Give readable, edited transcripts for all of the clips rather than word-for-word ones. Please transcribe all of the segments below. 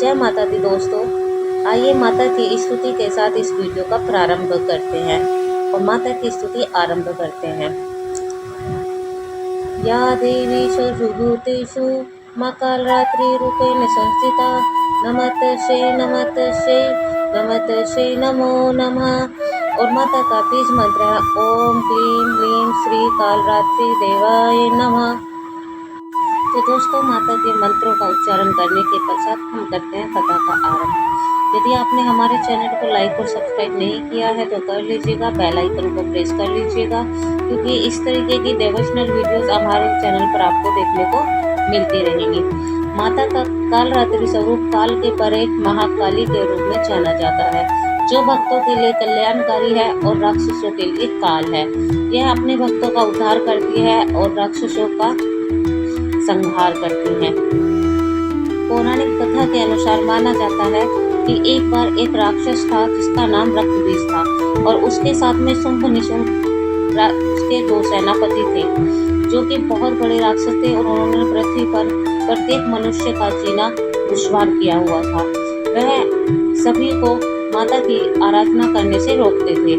जय माता दी दोस्तों, आइए माता की स्तुति के साथ इस वीडियो का प्रारंभ करते हैं और माता की स्तुति आरंभ करते हैं। या देवी सर्वभूतेषु माँ कालरात्रि रूपेण संस्थिता नमस्ते नमो नमः। और माता का बीज मंत्र है ओम क्लीं क्लीं श्री कालरात्रि देवाय नमः। तो दोस्तों, माता के मंत्रों का उच्चारण करने के पश्चात हम करते हैं कथा का आरंभ। यदि आपने हमारे चैनल को लाइक और सब्सक्राइब नहीं किया है तो कर लीजिएगा, बेल आइकन को प्रेस कर लीजिएगा, क्योंकि इस तरीके की डिवोशनल वीडियोस हमारे चैनल पर आपको देखने को मिलती रहेंगी। माता का कालरात्रि स्वरूप काल के परे महाकाली के रूप में जाना जाता है, जो भक्तों के लिए कल्याणकारी है और राक्षसों के लिए काल है। यह अपने भक्तों का उद्धार करती है और राक्षसों का संहार करती हैं। पौराणिक कथा के अनुसार माना जाता है कि एक बार एक राक्षस था जिसका नाम रक्तबीज था और उसके साथ में शुंभ निशुंभ उसके दो सेनापति थे, जो कि बहुत बड़े राक्षस थे और उन्होंने पृथ्वी पर प्रत्येक मनुष्य का जीना दुश्वार किया हुआ था। वह सभी को माता की आराधना करने से रोकते थे।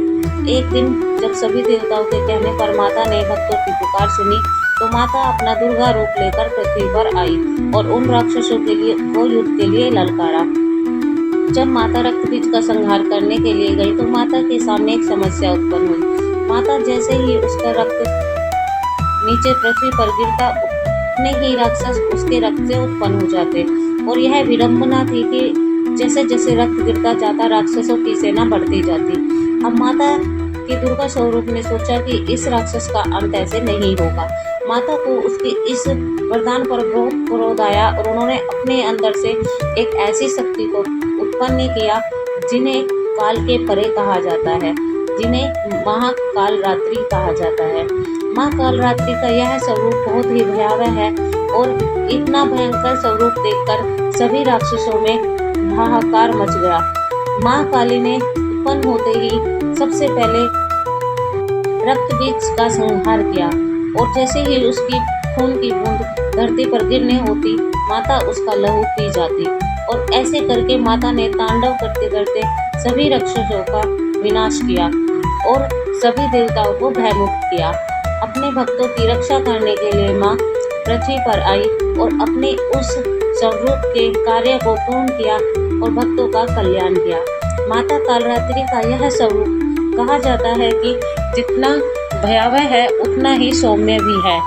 एक दिन जब सभी देवताओं के कहने पर माता ने भक्तों की पुकार सुनी तो माता अपना दुर्गा रूप लेकर पृथ्वी पर आई और उन राक्षसों के लिए वो युद्ध के लिए ललकारा। जब माता रक्तबीज का संहार करने के लिए गई तो माता के सामने एक समस्या उत्पन्न हुई। माता जैसे ही उसका रक्त नीचे पृथ्वी पर गिरता, उतने ही राक्षस उसके रक्त से उत्पन्न हो जाते और यह विडंबना थी कि जैसे जैसे रक्त गिरता जाता राक्षसों की सेना बढ़ती जाती। अब माता की दुर्गा स्वरूप ने सोचा कि इस राक्षस का अंत ऐसे नहीं होगा। माता को उसके इस वरदान पर बहुत क्रोध आया और उन्होंने अपने अंदर से एक ऐसी शक्ति को उत्पन्न किया जिन्हें काल के परे कहा जाता है, जिन्हें महाकालरात्रि कहा जाता है। माँ कालरात्रि का यह स्वरूप बहुत ही भयावह है और इतना भयंकर स्वरूप देखकर सभी राक्षसों में हाहाकार मच गया। माँ काली ने उत्पन्न होते ही सबसे पहले रक्तबीज का संहार किया और जैसे ही उसकी खून की बूंद धरती पर गिरने होती, माता उसका लहू पी जाती और ऐसे करके माता ने तांडव करते करते सभी राक्षसों का विनाश किया और सभी देवताओं को भयमुक्त किया। अपने भक्तों की रक्षा करने के लिए माँ पृथ्वी पर आई और अपने उस स्वरूप के कार्य को पूर्ण किया और भक्तों का कल्याण किया। माता कालरात्रि का यह स्वरूप कहा जाता है कि जितना भयावह है उतना ही सौम्य भी है।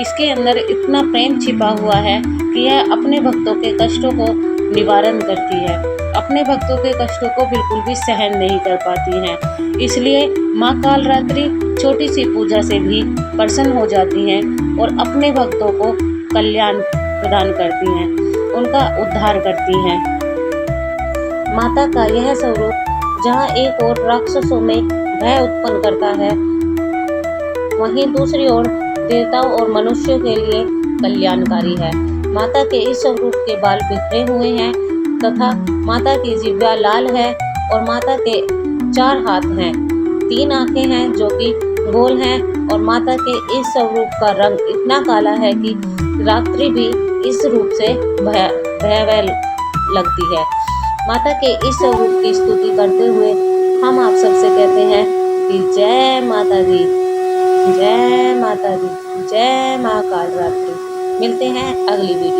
इसके अंदर इतना प्रेम छिपा हुआ है कि यह अपने भक्तों के कष्टों को निवारण करती है, अपने भक्तों के कष्टों को बिल्कुल भी सहन नहीं कर पाती हैं। इसलिए माँ कालरात्रि छोटी सी पूजा से भी प्रसन्न हो जाती हैं और अपने भक्तों को कल्याण प्रदान करती हैं, उनका उद्धार करती हैं। माता का यह स्वरूप जहाँ एक ओर राक्षसों में भय उत्पन्न करता है, वहीं दूसरी ओर देवताओं और मनुष्यों के लिए कल्याणकारी है। माता के इस स्वरूप के बाल बिखरे हुए हैं तथा माता की जिह्वा लाल है और माता के 4 हाथ हैं, 3 आंखें हैं जो कि गोल हैं और माता के इस स्वरूप का रंग इतना काला है कि रात्रि भी इस रूप से भयावह लगती है। माता के इस स्वरूप की स्तुति करते हुए हम आप सबसे कहते हैं कि जय माता दी, जय माता दी, जय माँ कालरात्रि। मिलते हैं अगली वीडियो।